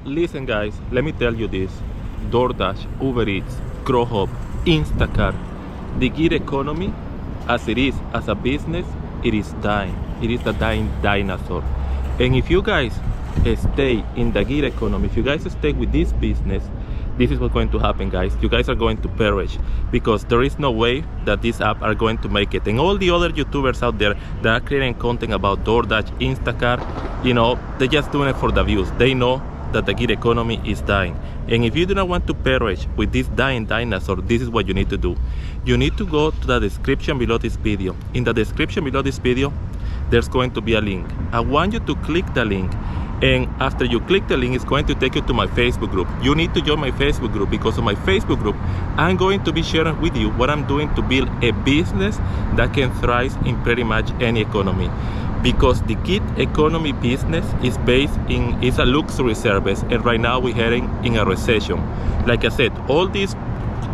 listen guys, let me tell you this. DoorDash, Uber Eats, Grubhub, Instacart, the gig economy as it is as a business, it is dying. It is a dying dinosaur. And if you guys stay in the gig economy, if you guys stay with this business, this is what's going to happen, guys. You guys are going to perish because there is no way that these apps are going to make it. And all the other YouTubers out there that are creating content about DoorDash, Instacart, you know, they're just doing it for the views. They know that the gig economy is dying. And if you do not want to perish with this dying dinosaur, this is what you need to do. You need to go to the description below this video. In the description below this video, there's going to be a link. I want you to click the link. And after you click the link, it's going to take you to my Facebook group. You need to join my Facebook group because on my Facebook group, I'm going to be sharing with you what I'm doing to build a business that can thrive in pretty much any economy. Because the gig economy business is it's a luxury service, and right now we're heading in a recession. Like I said, all these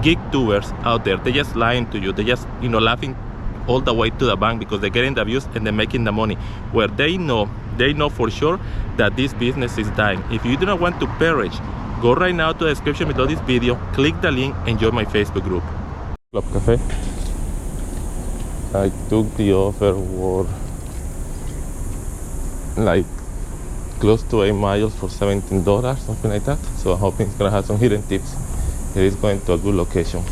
gig tubers out there, they're just lying to you. They're just, you know, laughing all the way to the bank because they're getting the views and they're making the money. Where they know for sure that this business is dying. If you do not want to perish, go right now to the description below this video, click the link and join my Facebook group. Club Cafe. I took the offer for like close to 8 miles for $17, something like that. So I'm hoping it's gonna have some hidden tips. It is going to a good location,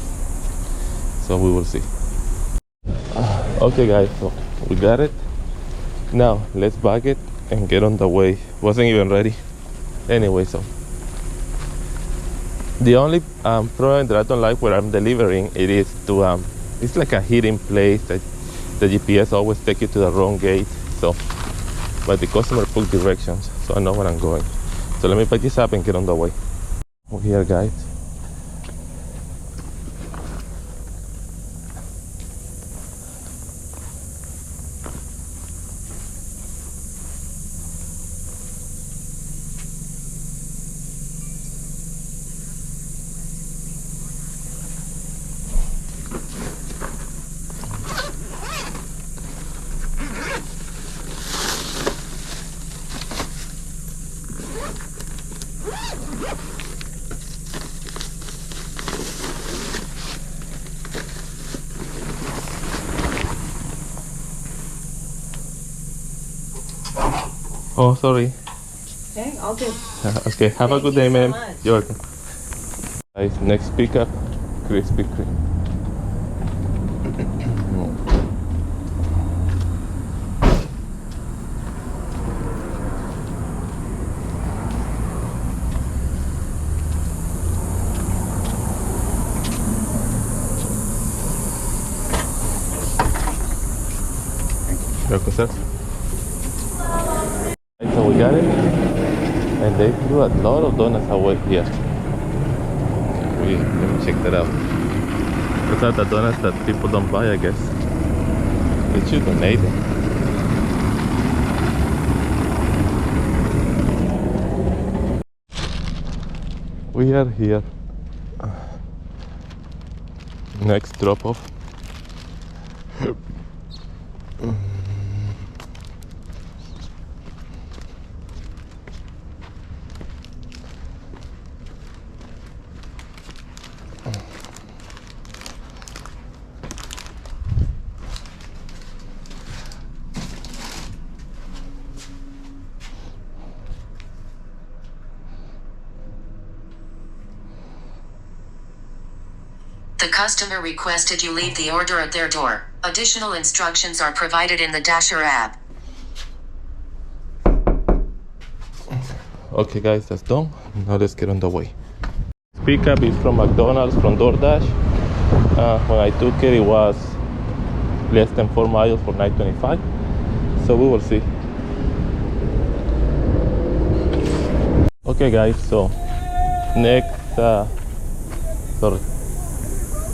so we will see. Okay guys, so we got it. Now let's bag it and get on the way. Wasn't even ready anyway. So the only problem that I don't like where I'm delivering it is to it's like a hidden place that the GPS always take you to the wrong gate. So but the customer put directions, so I know where I'm going. So let me pick this up and get on the way. We're here guys. Oh, sorry. Okay, all good. Okay, have a good day, ma'am. You're welcome. Guys, next pickup, Krispy Kreme. Welcome, sir. So we got it, and they threw a lot of donuts away here. Let me check that out. Those are the donuts that people don't buy, I guess. They should donate them. We are here. Next drop off. The customer requested you leave the order at their door. Additional instructions are provided in the Dasher app. Okay guys, that's done. Now let's get on the way. Pickup is from McDonald's, from DoorDash. When I took it, it was less than 4 miles for $9.25. So we will see. Okay guys, so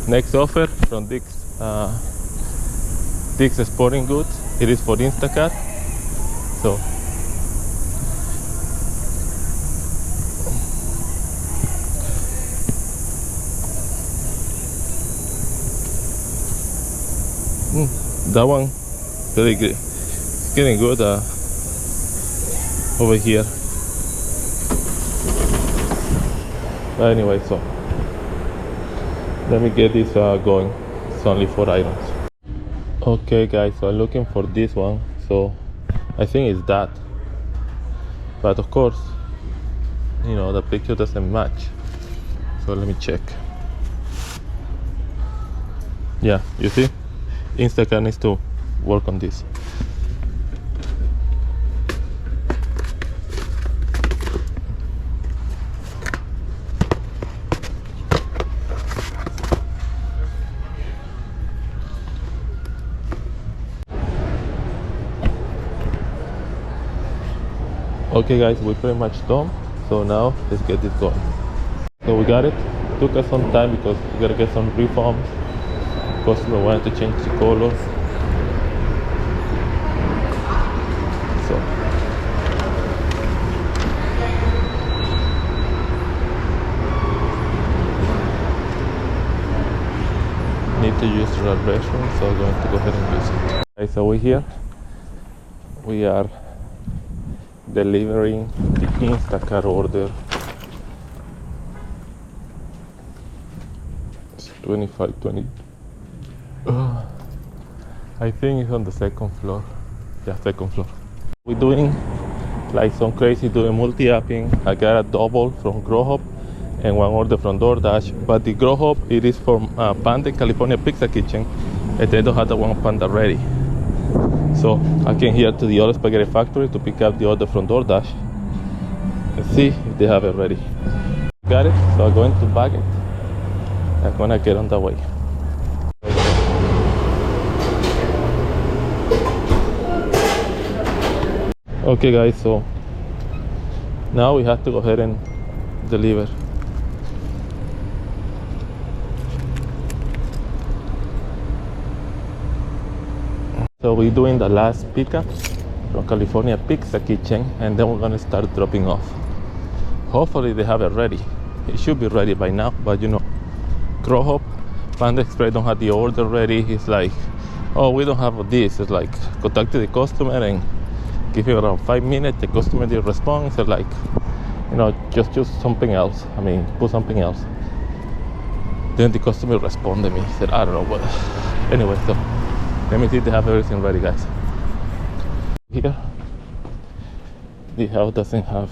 next offer from Dick's Sporting Goods. It is for Instacart. So that one very good. It's getting good over here. But anyway, so let me get this going. It's only 4 items. Okay guys, so I'm looking for this one, so I think it's that, but of course, you know, the picture doesn't match, so let me check. Yeah, you see, Instacart needs to work on this. Okay guys, we're pretty much done, so now let's get this going. So we got it. Took us some time because we gotta get some reforms. Customer wanted to change the color, so need to use the restroom, so I'm going to go ahead and use it. Okay, so we're here. We are delivering the Instacart order. It's 2520. I think it's on the second floor. Yeah, second floor. We're doing like some crazy doing multi-apping. I got a double from Grubhub and one order from DoorDash, but the Grubhub, it is from Panda California Pizza Kitchen, and they don't have the one Panda ready. So I came here to the other spaghetti factory to pick up the order from DoorDash and see if they have it ready. Got it, so I'm going to bag it. I'm gonna get on the way. Okay guys, so now we have to go ahead and deliver. So we're doing the last pickup from California Pizza Kitchen, and then we're gonna start dropping off. Hopefully they have it ready. It should be ready by now, but you know, Grubhub, Panda Express don't have the order ready. It's like, oh, we don't have this. It's like, contact the customer and give it around 5 minutes. The customer did respond. It's like, you know, just choose something else. I mean, put something else. Then the customer responded to me. He said, I don't know what. Anyway, so let me see if they have everything ready, guys. Here, the house doesn't have.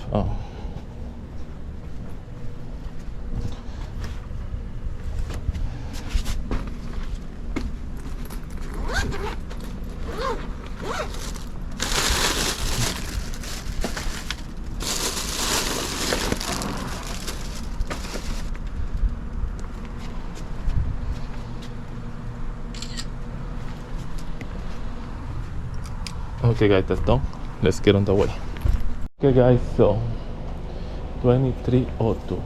Okay guys, that's done. Let's get on the way. Okay guys, so 2302.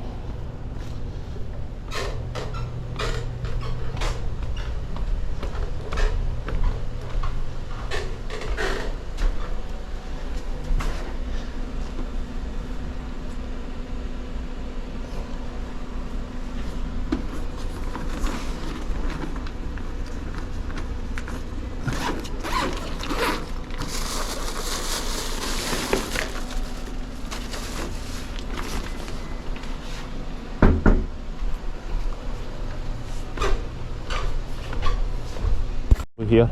We're here.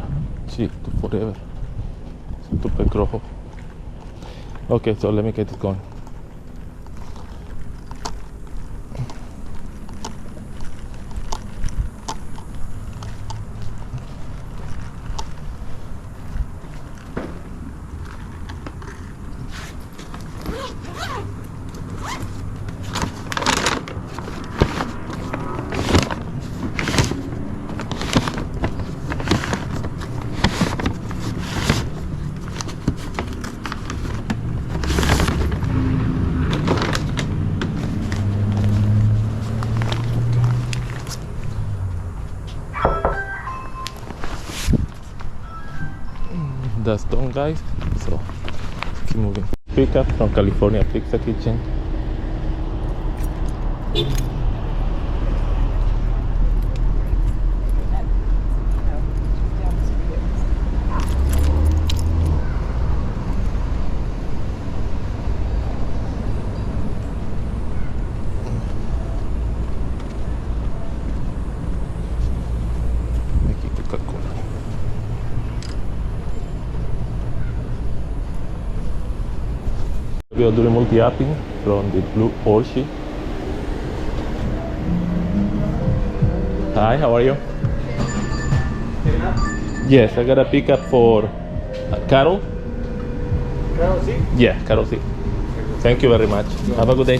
Gee, to forever. Stupid Grubhub. Okay, so let me get it going. That's done, guys, so keep moving. Pickup from California Pizza Kitchen. We are doing multi-apping from the blue Porsche. Hi, how are you? Yes, I got a pickup for Carol. Carol C? Yeah, Carol C. Thank you very much. Have a good day.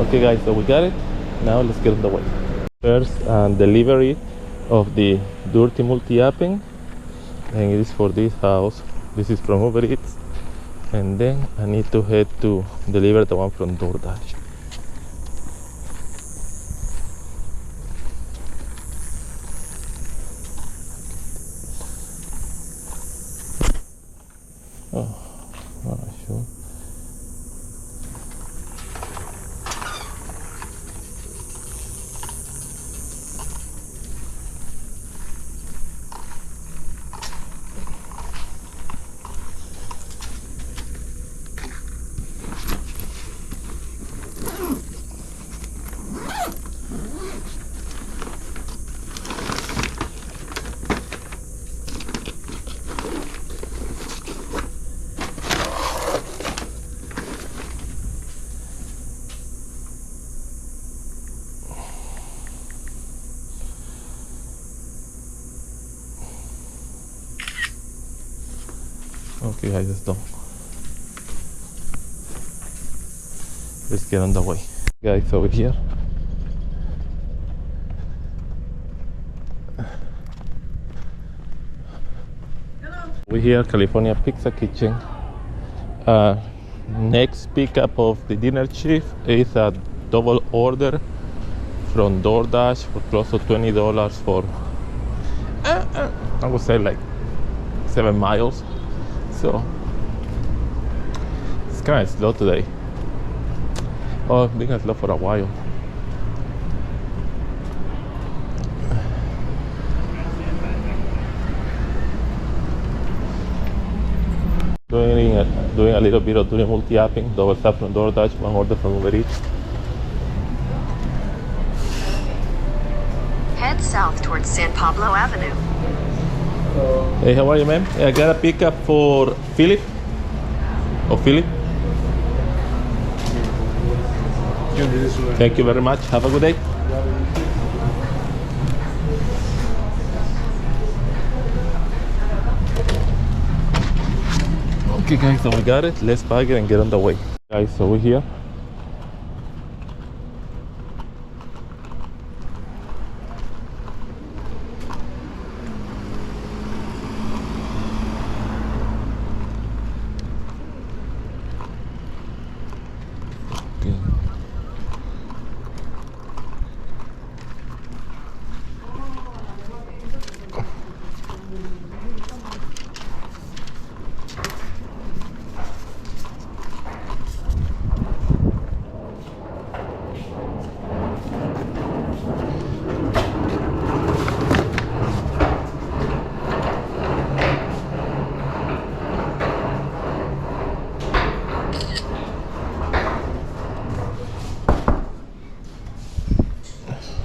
Okay guys, so we got it. Now let's get on the way. First delivery of the dirty multi-apping, and it is for this house. This is from Uber Eats, and then I need to head to deliver the one from DoorDash. Oh, not sure. Okay guys, it's done. Let's get on the way. Guys, over here. We're here at California Pizza Kitchen. Next pickup of the dinner shift is a double order from DoorDash for close to $20 for I would say like 7 miles. So it's kind of slow today. Oh, it's been slow for a while. Doing a little bit of doing multi-apping, double stuff from DoorDash, one order from Uber Eats. Head south towards San Pablo Avenue. Hey, how are you, ma'am? I got a pickup for Philip. Or Philip. Thank you very much. Have a good day. Okay guys, so we got it. Let's pack it and get on the way. Guys, so we're here.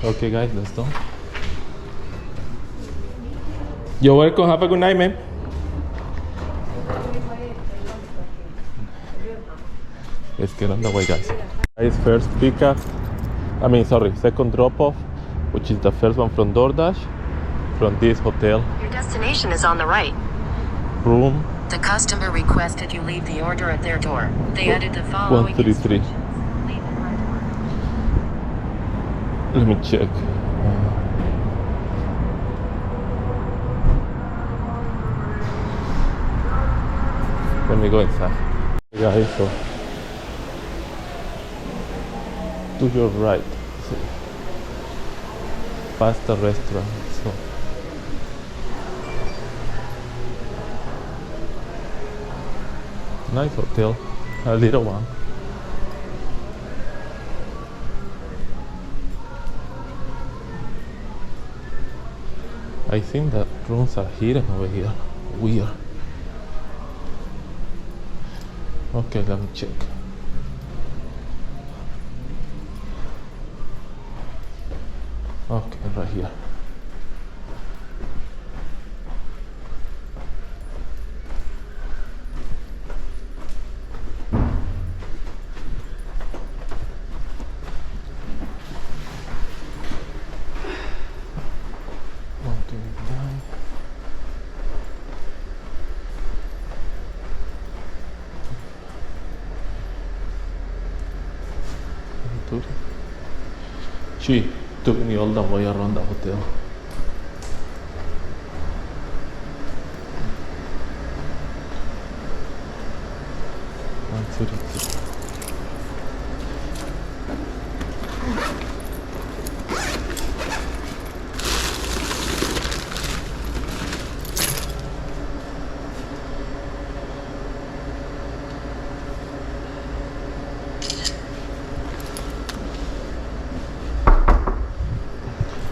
Okay guys, that's done. You're welcome. Have a good night, ma'am. Let's get on the way, guys. Guys, first pickup. Second drop off, which is the first one from DoorDash, from this hotel Your destination is on the right. room The customer requested you leave the order at their door. They added the following 133. instructions. Leave it right Let me check. Let me go inside. Guys, so to your right, pasta restaurant. So nice hotel, a little one. I think that rooms are hidden over here. Weird. Okay, let me check. Okay, right here. She took me all the way around the hotel. One, two, three.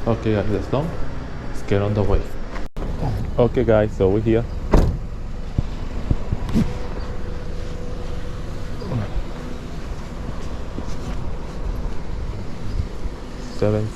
Okay guys, that's done. Let's get on the way. Okay guys, so we're here. Seven.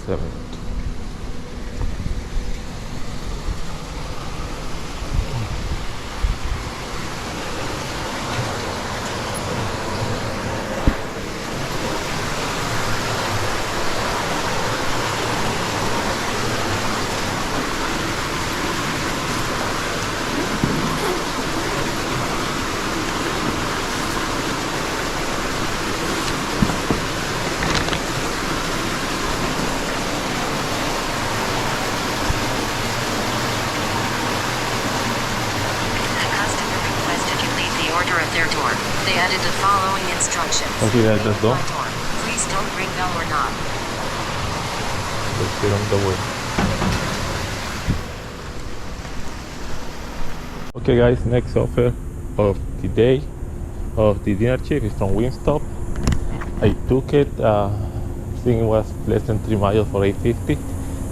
At their door, they added the following instructions. Okay guys, that's done. Door. Please don't ring bell or knock. Let's get on the way. Okay guys, next offer of the day of the dinner check is from Wingstop. I took it, I think it was less than 3 miles for $8.50,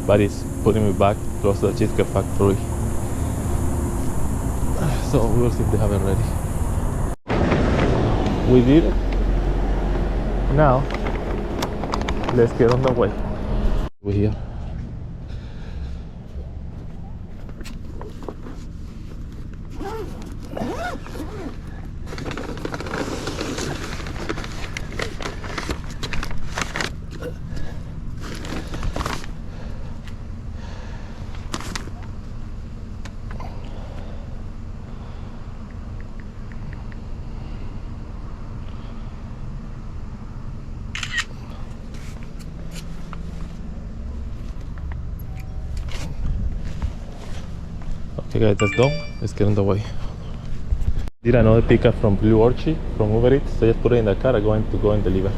but it's putting me back close to the Cheesecake Factory. So we'll see if they have it ready. We did it. Now, let's get on the way. We're here. Okay guys, that's done. Let's get on the way. Did another pickup from Blue Orchid from Uber Eats, so just put it in the car. I'm going to go and deliver.